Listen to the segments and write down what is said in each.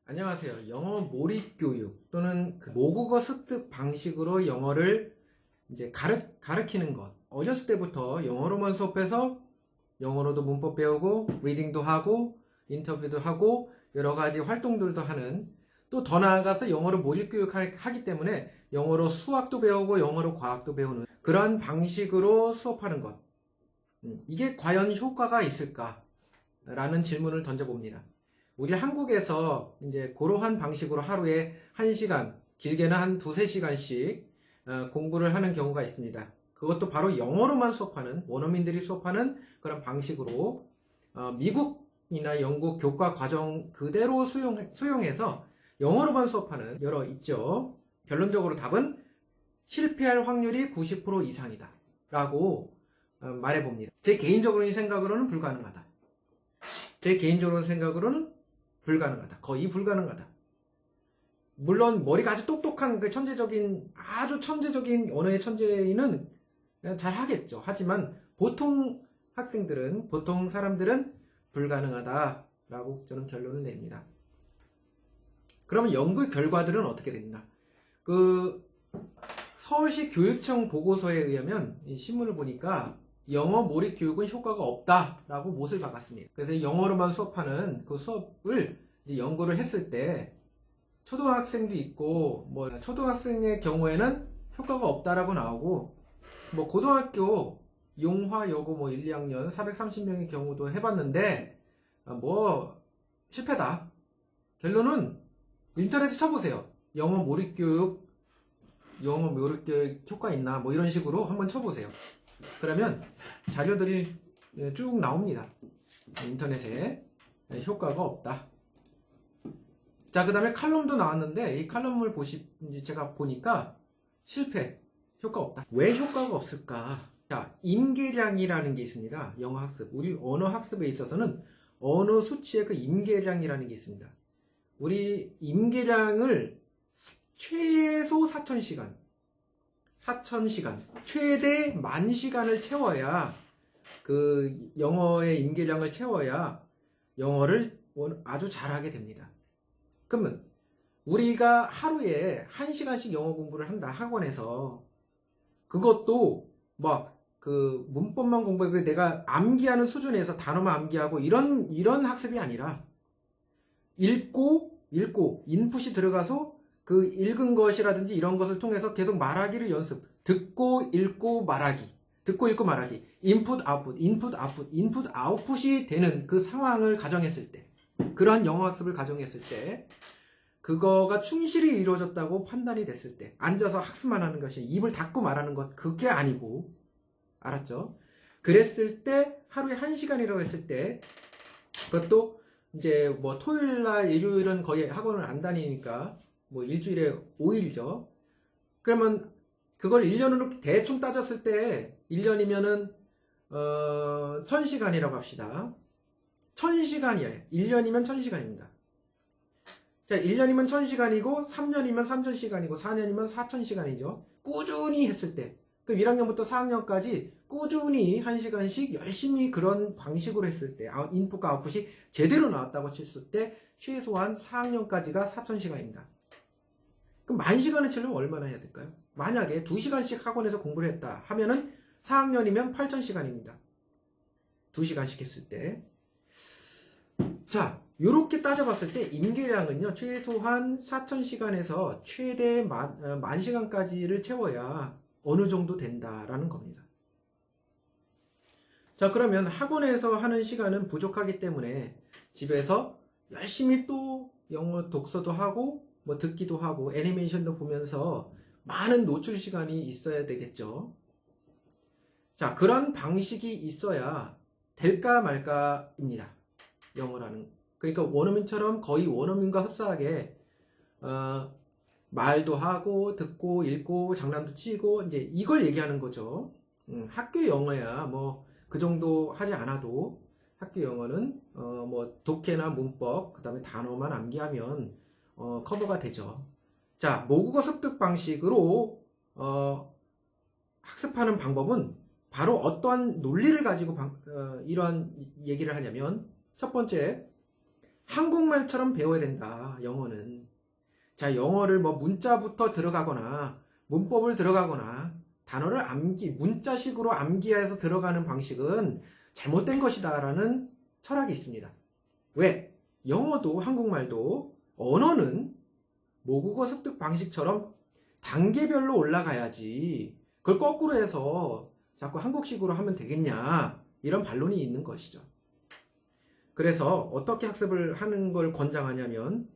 안녕하세요. 영어 몰입교육 또는 그 모국어 습득 방식으로 영어를 이제 가르치는 것. 어렸을 때부터 영어로만 수업해서 영어로도 문법 배우고, 리딩도 하고, 인터뷰도 하고, 여러 가지 활동들도 하는, 또 더 나아가서 영어로 몰입교육하기 때문에 영어로 수학도 배우고, 영어로 과학도 배우는 그런 방식으로 수업하는 것. 이게 과연 효과가 있을까? 라는 질문을 던져봅니다. 우리 한국에서 이제 그러한 방식으로 하루에 1시간, 길게는 한 2~3시간씩 공부를 하는 경우가 있습니다. 그것도 바로 영어로만 수업하는, 원어민들이 수업하는 그런 방식으로 미국이나 영국 교과 과정 그대로 수용해서 영어로만 수업하는 여러 있죠. 결론적으로 답은 실패할 확률이 90% 이상이다 라고 말해봅니다. 제 개인적인 생각으로는 불가능하다. 제 개인적으로 생각으로는 불가능하다. 거의 불가능하다. 물론 머리가 아주 똑똑한 그 아주 천재적인 언어의 천재인은 잘 하겠죠. 하지만 보통 학생들은, 보통 사람들은 불가능하다라고 저는 결론을 냅니다. 그러면 연구 결과들은 어떻게 됐나? 그 서울시 교육청 보고서에 의하면 이 신문을 보니까 영어 몰입 교육은 효과가 없다라고 못을 박았습니다. 그래서 영어로만 수업하는 그 수업을 이제 연구를 했을 때 초등학생도 있고, 뭐 초등학생의 경우에는 효과가 없다라고 나오고, 뭐 고등학교 용화 여고 뭐 1, 2학년 430명의 경우도 해봤는데 뭐 실패다. 결론은 인터넷에 쳐보세요. 영어 몰입 교육 효과 있나 뭐 이런 식으로 한번 쳐보세요. 그러면 자료들이 쭉 나옵니다. 인터넷에 효과가 없다. 자, 그 다음에 칼럼도 나왔는데 이 칼럼을 제가 보니까 실패, 효과 없다. 왜 효과가 없을까? 자, 임계량이라는 게 있습니다. 영어 학습, 우리 언어 학습에 있어서는 언어 수치의 그 임계량이라는 게 있습니다. 우리 임계량을 최소 4,000시간, 최대 10,000시간을 채워야, 그 영어의 임계량을 채워야 영어를 아주 잘하게 됩니다. 그러면 우리가 하루에 1시간씩 영어 공부를 한다, 학원에서. 그것도 막 그 문법만 공부하고 내가 암기하는 수준에서 단어만 암기하고 이런 학습이 아니라 읽고 인풋이 들어가서 그 읽은 것이라든지 이런 것을 통해서 계속 말하기를 연습. 듣고 읽고 말하기. 인풋 아웃풋이 되는 그 상황을 가정했을 때, 그러한 영어 학습을 가정했을 때, 그거가 충실히 이루어졌다고 판단이 됐을 때, 앉아서 학습만 하는 것이, 입을 닫고 말하는 것, 그게 아니고, 알았죠? 그랬을 때, 하루에 1시간이라고 했을 때, 그것도 이제 뭐 토요일날, 일요일은 거의 학원을 안 다니니까, 뭐 일주일에 5일이죠. 그러면 그걸 1년으로 대충 따졌을 때, 1년이면은, 1000시간이라고 합시다. 1000시간이에요. 1년이면 1000시간입니다. 자, 1년이면 1000시간이고, 3년이면 3000시간이고, 4년이면 4000시간이죠. 꾸준히 했을 때. 그 1학년부터 4학년까지 꾸준히 1시간씩 열심히 그런 방식으로 했을 때, 인풋과 아웃풋이 제대로 나왔다고 쳤을 때, 최소한 4학년까지가 4000시간입니다. 그럼 10,000시간을 치려면 얼마나 해야 될까요? 만약에 2시간씩 학원에서 공부를 했다 하면은 4학년이면 8000시간입니다. 2시간씩 했을 때. 자, 요렇게 따져봤을 때 임계량은요, 최소한 4000시간에서 최대 10,000시간까지를 채워야 어느 정도 된다라는 겁니다. 자, 그러면 학원에서 하는 시간은 부족하기 때문에 집에서 열심히 또 영어 독서도 하고 뭐 듣기도 하고 애니메이션도 보면서 많은 노출 시간이 있어야 되겠죠. 자, 그런 방식이 있어야 될까 말까입니다. 영어라는. 그러니까 원어민처럼 거의 원어민과 흡사하게 말도 하고 듣고 읽고 장난도 치고 이제 이걸 얘기하는 거죠. 학교 영어야 뭐 그 정도 하지 않아도 학교 영어는 뭐 독해나 문법 그다음에 단어만 암기하면 커버가 되죠. 자, 모국어 습득 방식으로 학습하는 방법은 바로 어떠한 논리를 가지고 이러한 얘기를 하냐면, 첫 번째, 한국말처럼 배워야 된다. 아닙니다. 영어는. 자, 영어를 뭐 문자부터 들어가거나 문법을 들어가거나 단어를 문자식으로 암기해서 들어가는 방식은 잘못된 것이다라는 철학이 있습니다. 왜? 영어도 한국말도 언어는 모국어 습득 방식처럼 단계별로 올라가야지 그걸 거꾸로 해서 자꾸 한국식으로 하면 되겠냐, 이런 반론이 있는 것이죠. 그래서 어떻게 학습을 하는 걸 권장하냐면,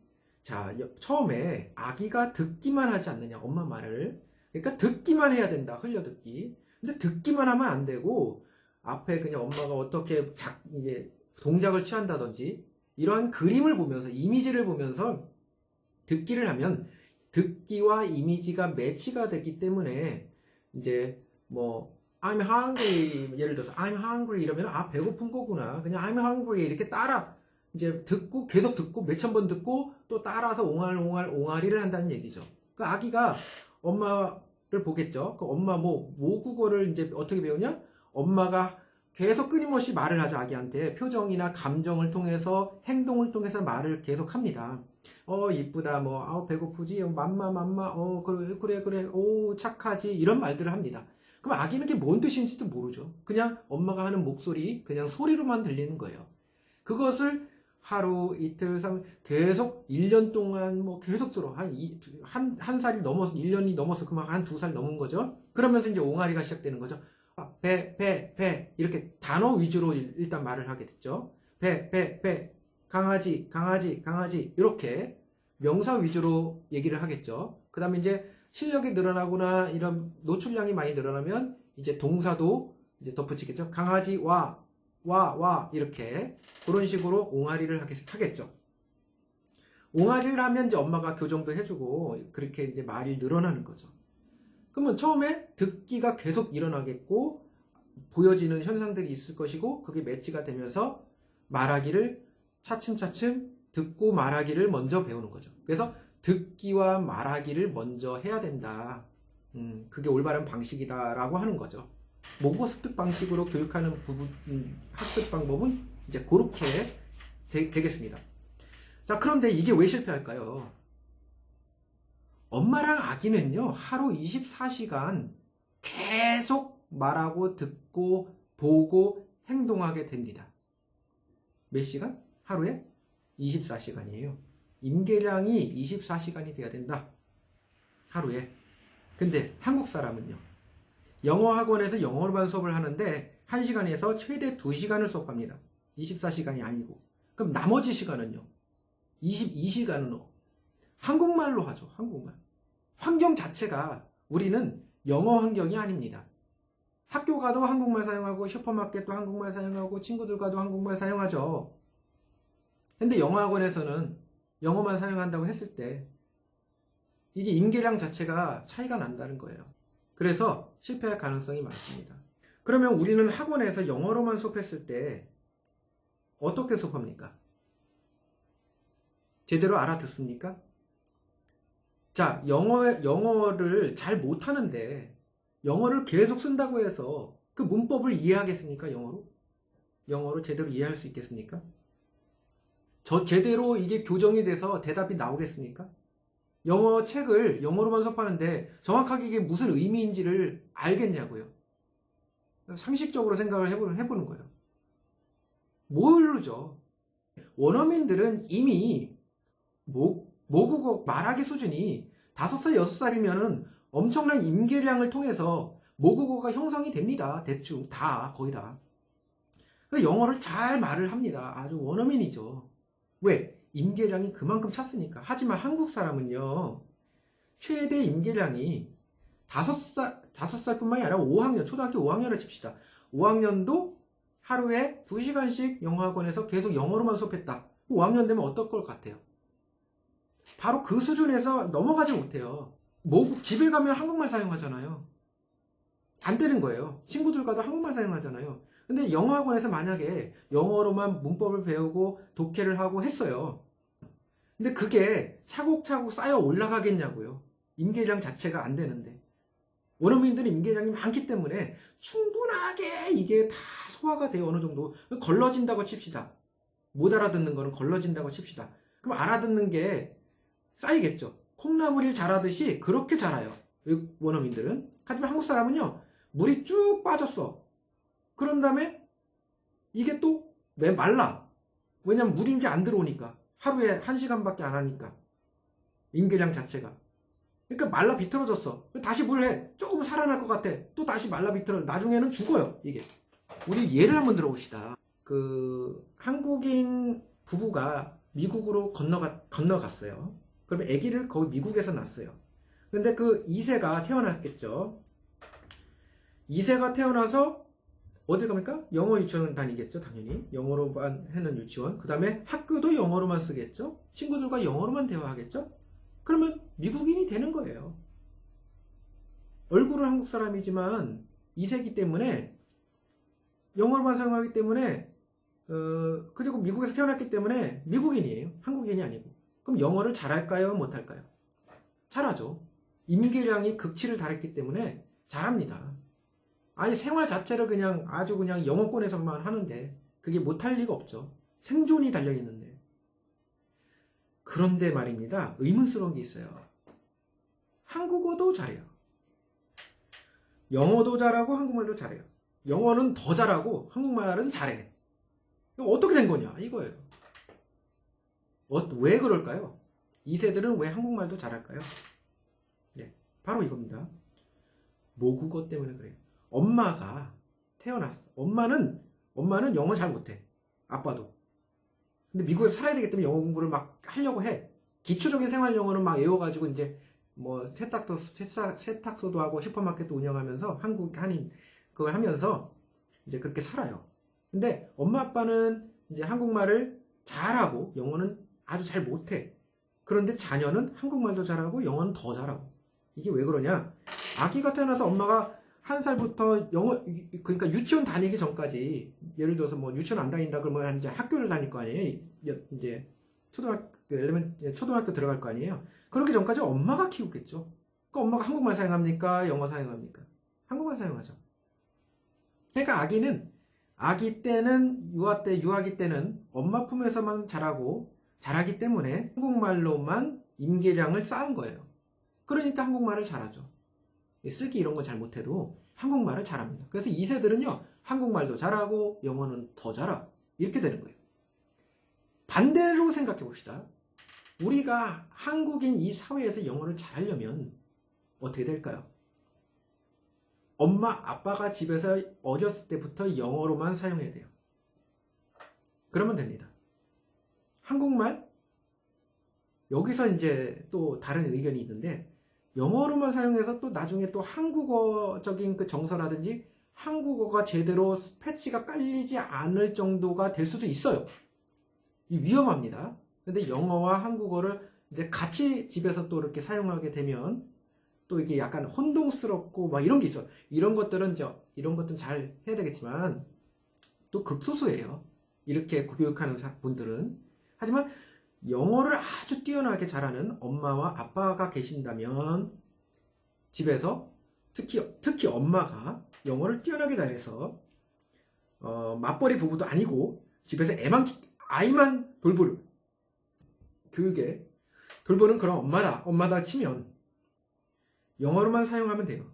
자, 처음에 아기가 듣기만 하지 않느냐, 엄마 말을. 그러니까 듣기만 해야 된다, 흘려듣기. 근데 듣기만 하면 안 되고 앞에 그냥 엄마가 어떻게 이게 동작을 취한다든지 이러한 그림을 보면서, 이미지를 보면서 듣기를 하면 듣기와 이미지가 매치가 됐기 때문에 이제 뭐 I'm hungry, 예를 들어서 I'm hungry 이러면 아, 배고픈 거구나, 그냥 I'm hungry 이렇게 따라 이제 듣고, 계속 듣고 몇천 번 듣고 또 따라서 옹알옹알옹알이를 한다는 얘기죠. 그 아기가 엄마를 보겠죠. 그 엄마 모국어를 이제 어떻게 배우냐? 엄마가 계속 끊임없이 말을 하죠. 아기한테 표정이나 감정을 통해서, 행동을 통해서 말을 계속 합니다. 이쁘다, 배고프지, 맘마, 그래, 오, 착하지, 이런 말들을 합니다. 그럼 아기는 그게 뭔 뜻인지도 모르죠. 그냥 엄마가 하는 목소리, 그냥 소리로만 들리는 거예요. 그것을 하루, 이틀, 계속 1년 동안 계속 들어. 한 살이 넘어서, 1년이 넘어서, 그만 한 2살 넘은 거죠. 그러면서 이제 옹알이가 시작되는 거죠. 배, 이렇게 단어 위주로 일단 말을 하게 됐죠. 배, 강아지, 이렇게 명사 위주로 얘기를 하겠죠. 그 다음에 이제 실력이 늘어나거나 이런 노출량이 많이 늘어나면 이제 동사도 이제 덧붙이겠죠. 강아지, 와, 이렇게. 그런 식으로 옹알이를 하겠죠. 옹알이를 하면 이제 엄마가 교정도 해주고, 그렇게 이제 말이 늘어나는 거죠. 그러면 처음에 듣기가 계속 일어나겠고, 보여지는 현상들이 있을 것이고, 그게 매치가 되면서 말하기를 차츰차츰 듣고 말하기를 먼저 배우는 거죠. 그래서 듣기와 말하기를 먼저 해야 된다. 그게 올바른 방식이다라고 하는 거죠. 모국어 습득 방식으로 교육하는 학습 방법은 이제 그렇게 되겠습니다. 자, 그런데 이게 왜 실패할까요? 엄마랑 아기는요, 하루 24시간 계속 말하고 듣고 보고 행동하게 됩니다. 몇 시간? 하루에? 24시간이에요. 임계량이 24시간이 돼야 된다. 하루에. 근데 한국 사람은요, 영어 학원에서 영어로만 수업을 하는데 1시간에서 최대 2시간을 수업합니다. 24시간이 아니고. 그럼 나머지 시간은요, 22시간은 한국말로 하죠. 한국말. 환경 자체가 우리는 영어 환경이 아닙니다. 학교 가도 한국말 사용하고, 슈퍼마켓도 한국말 사용하고, 친구들과도 한국말 사용하죠. 근데 영어 학원에서는 영어만 사용한다고 했을 때 이게 임계량 자체가 차이가 난다는 거예요. 그래서 실패할 가능성이 많습니다. 그러면 우리는 학원에서 영어로만 수업했을 때 어떻게 수업합니까? 제대로 알아듣습니까? 자, 영어를 잘 못하는데 영어를 계속 쓴다고 해서 그 문법을 이해하겠습니까? 영어로 제대로 이해할 수 있겠습니까? 제대로 이게 교정이 돼서 대답이 나오겠습니까? 영어 책을 영어로만 수업하는데 정확하게 이게 무슨 의미인지를 알겠냐고요. 상식적으로 생각을 해보는 거예요. 모르죠. 원어민들은 이미 모국어 말하기 수준이 5살, 6살이면은 엄청난 임계량을 통해서 모국어가 형성이 됩니다. 대충 다, 거의 다. 영어를 잘 말을 합니다. 아주 원어민이죠. 왜? 임계량이 그만큼 찼으니까. 하지만 한국 사람은요, 최대 임계량이 5살뿐만이 아니라 5학년, 초등학교 5학년을 칩시다. 5학년도 하루에 2시간씩 영어학원에서 계속 영어로만 수업했다. 5학년 되면 어떨 것 같아요? 바로 그 수준에서 넘어가지 못해요. 집에 가면 한국말 사용하잖아요. 안 되는 거예요. 친구들과도 한국말 사용하잖아요. 근데 영어학원에서 만약에 영어로만 문법을 배우고 독해를 하고 했어요. 근데 그게 차곡차곡 쌓여 올라가겠냐고요. 임계량 자체가 안 되는데. 원어민들은 임계량이 많기 때문에 충분하게 이게 다 소화가 돼요. 어느 정도. 걸러진다고 칩시다. 못 알아듣는 거는 걸러진다고 칩시다. 그럼 그럼 알아듣는 게 쌓이겠죠. 콩나물을 자라듯이 그렇게 자라요. 외국 원어민들은. 하지만 한국 사람은요, 물이 쭉 빠졌어. 그런 다음에 이게 또 말라. 왜냐면 물이 이제 안 들어오니까. 하루에 1시간밖에 안 하니까. 임계량 자체가. 그러니까 말라 비틀어졌어. 다시 물 해. 조금 살아날 것 같아. 또 다시 말라 비틀어. 나중에는 죽어요, 이게. 우리 예를 한번 들어봅시다. 한국인 부부가 미국으로 건너갔어요. 그러면 아기를 거기 미국에서 낳았어요. 근데 그 2세가 태어났겠죠. 2세가 태어나서 어딜 갑니까? 영어 유치원 다니겠죠, 당연히. 영어로만 하는 유치원. 그 다음에 학교도 영어로만 쓰겠죠. 친구들과 영어로만 대화하겠죠. 그러면 미국인이 되는 거예요. 얼굴은 한국 사람이지만 2세기 때문에 영어로만 사용하기 때문에 그리고 미국에서 태어났기 때문에 미국인이에요. 한국인이 아니고. 그럼 영어를 잘할까요? 못할까요? 잘하죠. 임계량이 극치를 달했기 때문에 잘합니다. 아니 생활 자체를 그냥 아주 그냥 영어권에서만 하는데 그게 못할 리가 없죠. 생존이 달려있는데. 그런데 말입니다. 의문스러운 게 있어요. 한국어도 잘해요. 영어도 잘하고 한국말도 잘해요. 영어는 더 잘하고 한국말은 잘해. 이거 어떻게 된 거냐 이거예요. 왜 그럴까요? 2세들은 왜 한국말도 잘할까요? 네, 바로 이겁니다. 모국어 때문에 그래요. 엄마가 태어났어. 엄마는 영어 잘 못해. 아빠도. 근데 미국에서 살아야 되기 때문에 영어 공부를 막 하려고 해. 기초적인 생활 영어는 막 외워가지고 이제 뭐 세탁소도 하고 슈퍼마켓도 운영하면서 한인 그걸 하면서 이제 그렇게 살아요. 근데 엄마 아빠는 이제 한국말을 잘하고 영어는 아주 잘 못해. 그런데 자녀는 한국말도 잘하고 영어는 더 잘하고. 이게 왜 그러냐? 아기가 태어나서 엄마가 1살부터 영어, 그러니까 유치원 다니기 전까지, 예를 들어서 뭐 유치원 안 다닌다 그러면 이제 학교를 다닐 거 아니에요? 이제 초등학교 들어갈 거 아니에요? 그러기 전까지 엄마가 키우겠죠. 그러니까 엄마가 한국말 사용합니까? 영어 사용합니까? 한국말 사용하죠. 그러니까 아기 때는, 유아기 때는 엄마 품에서만 자라기 때문에 한국말로만 임계량을 쌓은 거예요. 그러니까 한국말을 잘하죠. 쓰기 이런 거 잘 못해도 한국말을 잘합니다. 그래서 2세들은요, 한국말도 잘하고 영어는 더 잘하고 이렇게 되는 거예요. 반대로 생각해 봅시다. 우리가 한국인 이 사회에서 영어를 잘하려면 어떻게 될까요? 엄마, 아빠가 집에서 어렸을 때부터 영어로만 사용해야 돼요. 그러면 됩니다. 한국말? 여기서 이제 또 다른 의견이 있는데, 영어로만 사용해서 또 나중에 또 한국어적인 그 정서라든지 한국어가 제대로 패치가 깔리지 않을 정도가 될 수도 있어요. 위험합니다. 근데 영어와 한국어를 이제 같이 집에서 또 이렇게 사용하게 되면 또 이게 약간 혼동스럽고 막 이런 게 있어요. 이런 것들은 잘 해야 되겠지만 또 극소수예요. 이렇게 교육하는 분들은. 하지만 영어를 아주 뛰어나게 잘하는 엄마와 아빠가 계신다면 집에서 특히 엄마가 영어를 뛰어나게 잘해서 맞벌이 부부도 아니고 집에서 아이만 돌보는 교육에 돌보는 그런 엄마다 치면 영어로만 사용하면 돼요.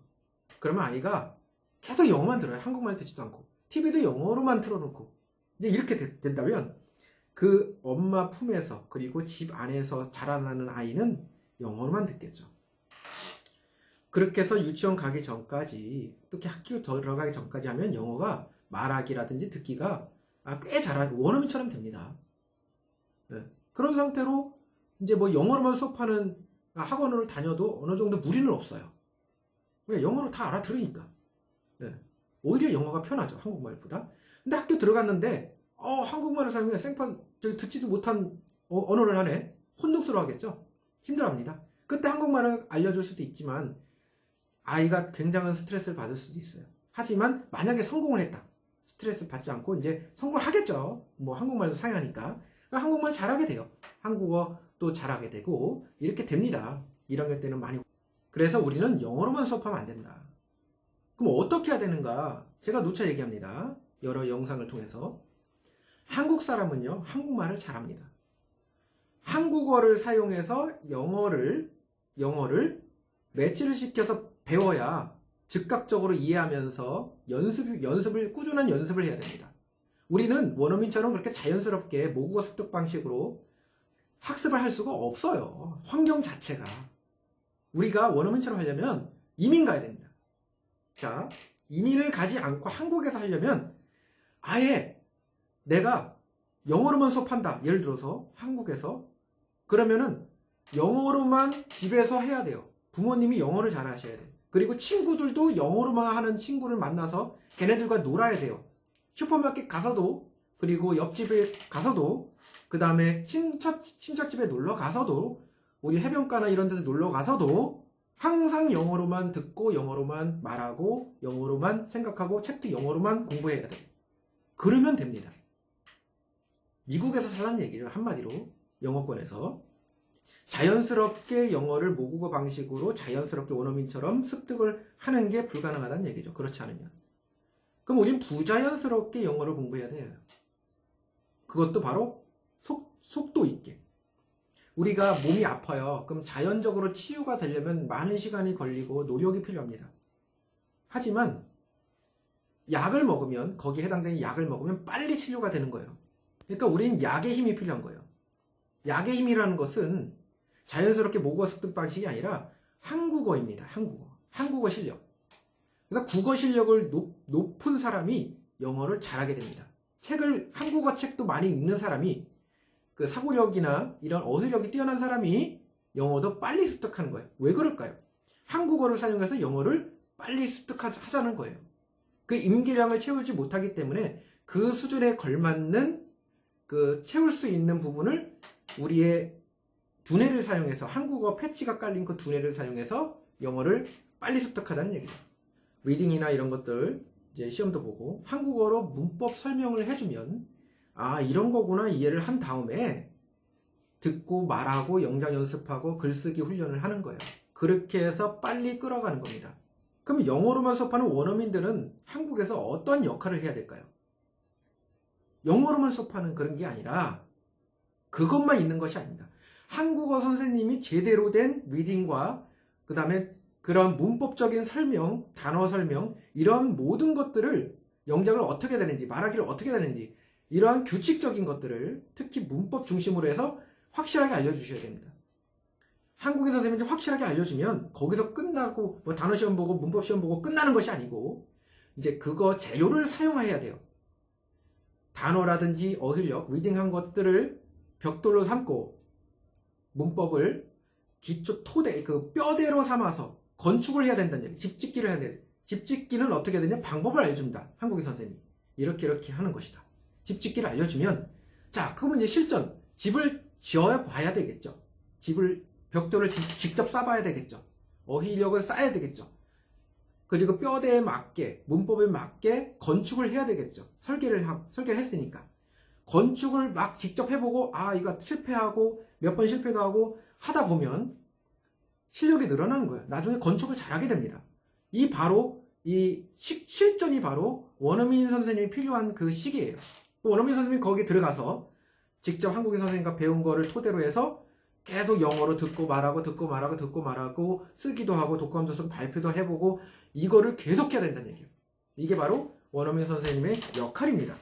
그러면 아이가 계속 영어만 들어요. 한국말 듣지도 않고 TV도 영어로만 틀어놓고 이제 이렇게 된다면 그 엄마 품에서 그리고 집 안에서 자라나는 아이는 영어로만 듣겠죠. 그렇게 해서 유치원 가기 전까지, 특히 학교 들어가기 전까지 하면 영어가 말하기라든지 듣기가 꽤 잘하고 원어민처럼 됩니다. 네. 그런 상태로 이제 뭐 영어로만 수업하는 학원을 다녀도 어느 정도 무리는 없어요. 왜? 영어로 다 알아들으니까. 네. 오히려 영어가 편하죠, 한국말보다. 근데 학교 들어갔는데 한국말을 사용해 생판 듣지도 못한 언어를 하네. 혼동스러워 하겠죠. 힘들어합니다. 그때 한국말을 알려줄 수도 있지만 아이가 굉장한 스트레스를 받을 수도 있어요. 하지만 만약에 성공을 했다. 스트레스 받지 않고 이제 성공을 하겠죠. 뭐 한국말도 사용하니까. 그러니까 한국말 잘하게 돼요. 한국어도 잘하게 되고 이렇게 됩니다. 1학년 때는 많이. 그래서 우리는 영어로만 수업하면 안 된다. 그럼 어떻게 해야 되는가? 제가 누차 얘기합니다. 여러 영상을 통해서. 한국 사람은요, 한국말을 잘합니다. 한국어를 사용해서 영어를 매치를 시켜서 배워야 즉각적으로 이해하면서 꾸준한 연습을 해야 됩니다. 우리는 원어민처럼 그렇게 자연스럽게 모국어 습득 방식으로 학습을 할 수가 없어요. 환경 자체가. 우리가 원어민처럼 하려면 이민 가야 됩니다. 자, 이민을 가지 않고 한국에서 하려면 아예 내가 영어로만 수업한다. 예를 들어서 한국에서. 그러면은 영어로만 집에서 해야 돼요. 부모님이 영어를 잘 하셔야 돼요. 그리고 친구들도 영어로만 하는 친구를 만나서 걔네들과 놀아야 돼요. 슈퍼마켓 가서도, 그리고 옆집에 가서도, 그 다음에 친척집에 놀러 가서도, 우리 해변가나 이런 데서 놀러 가서도 항상 영어로만 듣고 영어로만 말하고 영어로만 생각하고 책도 영어로만 공부해야 돼요. 그러면 됩니다. 미국에서 살란 얘기죠. 한마디로 영어권에서 자연스럽게 영어를 모국어 방식으로 자연스럽게 원어민처럼 습득을 하는 게 불가능하다는 얘기죠. 그렇지 않으면. 그럼 우린 부자연스럽게 영어를 공부해야 돼요. 그것도 바로 속도 있게. 우리가 몸이 아파요. 그럼 자연적으로 치유가 되려면 많은 시간이 걸리고 노력이 필요합니다. 하지만 약을 먹으면, 거기에 해당되는 약을 먹으면 빨리 치료가 되는 거예요. 그러니까 우리는 약의 힘이 필요한 거예요. 약의 힘이라는 것은 자연스럽게 모국어 습득 방식이 아니라 한국어입니다. 한국어 실력. 그래서 국어 실력을 높은 사람이 영어를 잘하게 됩니다. 한국어 책도 많이 읽는 사람이, 그 사고력이나 이런 어휘력이 뛰어난 사람이 영어도 빨리 습득하는 거예요. 왜 그럴까요? 한국어를 사용해서 영어를 빨리 습득하자는 거예요. 그 임기량을 채우지 못하기 때문에 그 수준에 걸맞는 채울 수 있는 부분을 우리의 두뇌를 사용해서, 한국어 패치가 깔린 그 두뇌를 사용해서 영어를 빨리 습득하자는 얘기죠. 리딩이나 이런 것들 이제 시험도 보고 한국어로 문법 설명을 해주면 아, 이런 거구나 이해를 한 다음에 듣고 말하고 영작 연습하고 글쓰기 훈련을 하는 거예요. 그렇게 해서 빨리 끌어가는 겁니다. 그럼 영어로만 수업하는 원어민들은 한국에서 어떤 역할을 해야 될까요? 영어로만 수업하는 그런 게 아니라 그것만 있는 것이 아닙니다. 한국어 선생님이 제대로 된 리딩과 그 다음에 그런 문법적인 설명, 단어 설명, 이런 모든 것들을 영작을 어떻게 되는지, 말하기를 어떻게 되는지, 이러한 규칙적인 것들을 특히 문법 중심으로 해서 확실하게 알려주셔야 됩니다. 한국인 선생님이 확실하게 알려주면 거기서 끝나고 뭐 단어 시험 보고 문법 시험 보고 끝나는 것이 아니고 이제 그거 재료를 사용해야 돼요. 단어라든지 어휘력, 리딩한 것들을 벽돌로 삼고 문법을 기초 토대, 뼈대로 삼아서 건축을 해야 된다는 얘기. 집짓기를 해야 돼요. 집짓기는 어떻게 되냐? 방법을 알려줍니다. 한국인 선생님이. 이렇게 하는 것이다. 집짓기를 알려주면, 자, 그러면 이제 실전. 집을 지어 봐야 되겠죠. 벽돌을 직접 쌓아봐야 되겠죠. 어휘력을 쌓아야 되겠죠. 그리고 뼈대에 맞게, 문법에 맞게 건축을 해야 되겠죠. 설계를 했으니까. 건축을 막 직접 해보고, 아, 이거 실패하고, 몇 번 실패도 하고, 하다 보면 실력이 늘어나는 거예요. 나중에 건축을 잘하게 됩니다. 이 실전이 바로 원어민 선생님이 필요한 그 시기예요. 원어민 선생님이 거기 들어가서 직접 한국인 선생님과 배운 거를 토대로 해서 계속 영어로 듣고 말하고 쓰기도 하고 독감도 쓰고 발표도 해보고 이거를 계속 해야 된다는 얘기예요. 이게 바로 원어민 선생님의 역할입니다.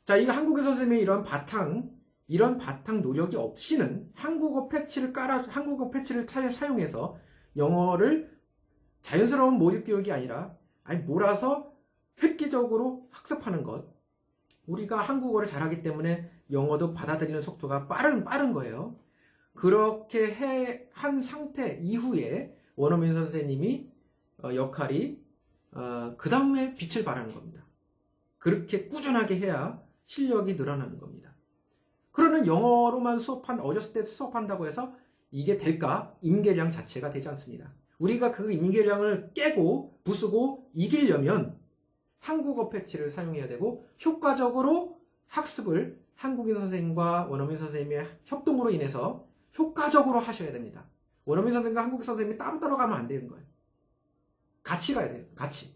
자, 이거 한국인 선생님의 이런 바탕 노력이 없이는 한국어 패치를 사용해서 영어를 자연스러운 몰입 교육이 아니라 몰아서 획기적으로 학습하는 것. 우리가 한국어를 잘하기 때문에 영어도 받아들이는 속도가 빠른 거예요. 그렇게 한 상태 이후에 원어민 선생님이 역할이 그 다음에 빛을 발하는 겁니다. 그렇게 꾸준하게 해야 실력이 늘어나는 겁니다. 그러는 영어로만 어렸을 때 수업한다고 해서 이게 될까? 임계량 자체가 되지 않습니다. 우리가 그 임계량을 깨고 부수고 이기려면 한국어 패치를 사용해야 되고 효과적으로 학습을 한국인 선생님과 원어민 선생님의 협동으로 인해서 효과적으로 하셔야 됩니다. 원어민 선생님과 한국인 선생님이 따로따로 가면 안 되는 거예요. 같이 가야 돼요. 같이.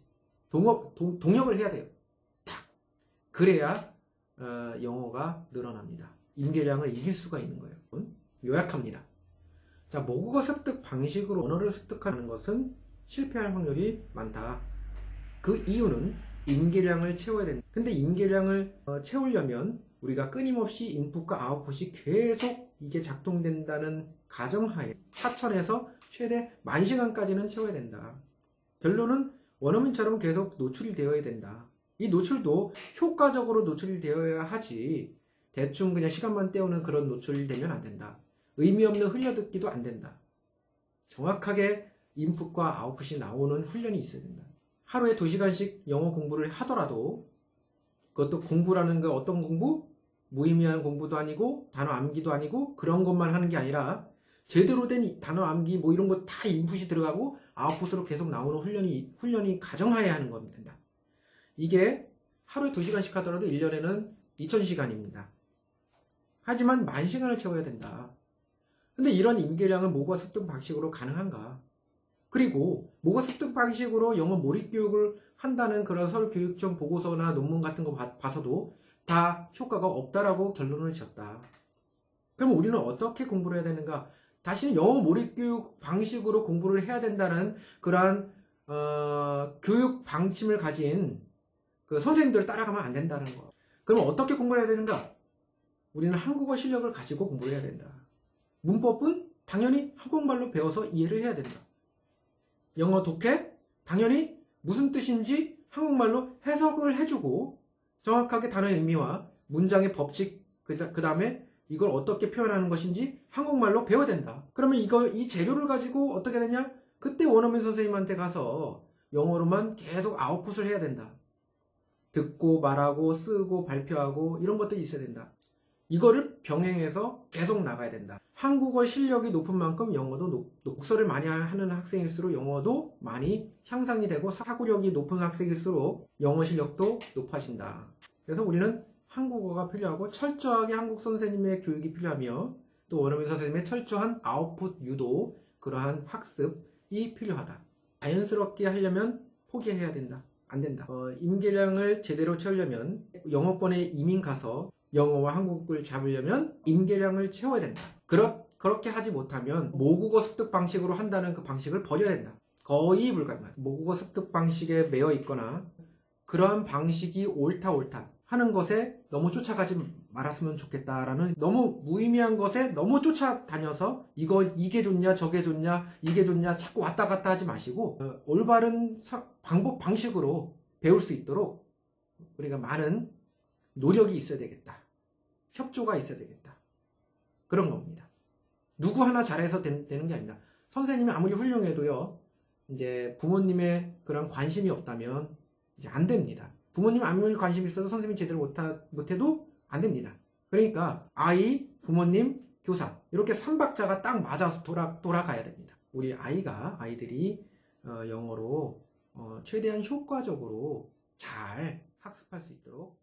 동역을 해야 돼요. 딱. 그래야 영어가 늘어납니다. 임계량을 이길 수가 있는 거예요. 요약합니다. 자, 모국어 습득 방식으로 언어를 습득하는 것은 실패할 확률이 많다. 그 이유는 임계량을 채워야 된다. 근데 임계량을 채우려면 우리가 끊임없이 인풋과 아웃풋이 계속 이게 작동된다는 가정하에 4000에서 최대 10,000시간까지는 채워야 된다. 결론은 원어민처럼 계속 노출이 되어야 된다. 이 노출도 효과적으로 노출이 되어야 하지 대충 그냥 시간만 때우는 그런 노출이 되면 안 된다. 의미 없는 흘려듣기도 안 된다. 정확하게 인풋과 아웃풋이 나오는 훈련이 있어야 된다. 하루에 2시간씩 영어 공부를 하더라도 그것도 공부라는 게 어떤 공부? 무의미한 공부도 아니고 단어 암기도 아니고 그런 것만 하는 게 아니라 제대로 된 단어 암기 뭐 이런 거 다 인풋이 들어가고 아웃풋으로 계속 나오는 훈련이 가정하에 하는 겁니다. 이게 하루에 2시간씩 하더라도 1년에는 2000시간입니다. 하지만 10,000시간을 채워야 된다. 근데 이런 임계량을 모국어 습득 방식으로 가능한가? 그리고 모국어 습득 방식으로 영어 몰입 교육을 한다는 그런 서울교육청 보고서나 논문 같은 거 봐서도 다 효과가 없다라고 결론을 지었다. 그럼 우리는 어떻게 공부를 해야 되는가? 다시는 영어 몰입 교육 방식으로 공부를 해야 된다는 그러한 교육 방침을 가진 그 선생님들을 따라가면 안 된다는 거. 그럼 어떻게 공부를 해야 되는가? 우리는 한국어 실력을 가지고 공부를 해야 된다. 문법은 당연히 한국말로 배워서 이해를 해야 된다. 영어 독해? 당연히 무슨 뜻인지 한국말로 해석을 해주고 정확하게 단어의 의미와 문장의 법칙 그 다음에 이걸 어떻게 표현하는 것인지 한국말로 배워야 된다. 그러면 이 재료를 가지고 어떻게 되냐? 그때 원어민 선생님한테 가서 영어로만 계속 아웃풋을 해야 된다. 듣고 말하고 쓰고 발표하고 이런 것들이 있어야 된다. 이거를 병행해서 계속 나가야 된다. 한국어 실력이 높은 만큼 영어도 독서를 많이 하는 학생일수록 영어도 많이 향상이 되고 사고력이 높은 학생일수록 영어 실력도 높아진다. 그래서 우리는 한국어가 필요하고 철저하게 한국 선생님의 교육이 필요하며 또 원어민 선생님의 철저한 아웃풋 유도 그러한 학습이 필요하다. 자연스럽게 하려면 포기해야 된다. 안 된다. 임계량을 제대로 채우려면 영어권에 이민 가서 영어와 한국어를 잡으려면 임계량을 채워야 된다. 그렇게 하지 못하면 모국어 습득 방식으로 한다는 그 방식을 버려야 된다. 거의 불가능하다. 모국어 습득 방식에 매여 있거나 그러한 방식이 옳다 하는 것에 너무 쫓아가지 말았으면 좋겠다라는 너무 무의미한 것에 너무 쫓아다녀서 이게 좋냐 저게 좋냐 이게 좋냐 자꾸 왔다 갔다 하지 마시고 올바른 방식으로 배울 수 있도록 우리가 많은 노력이 있어야 되겠다. 협조가 있어야 되겠다. 그런 겁니다. 누구 하나 잘해서 되는 게 아닙니다. 선생님이 아무리 훌륭해도요. 이제 부모님의 그런 관심이 없다면 이제 안 됩니다. 부모님 아무리 관심이 있어도 선생님이 제대로 못해도 안 됩니다. 그러니까 아이, 부모님, 교사 이렇게 3박자가 딱 맞아서 돌아가야 됩니다. 우리 아이들이 영어로 최대한 효과적으로 잘 학습할 수 있도록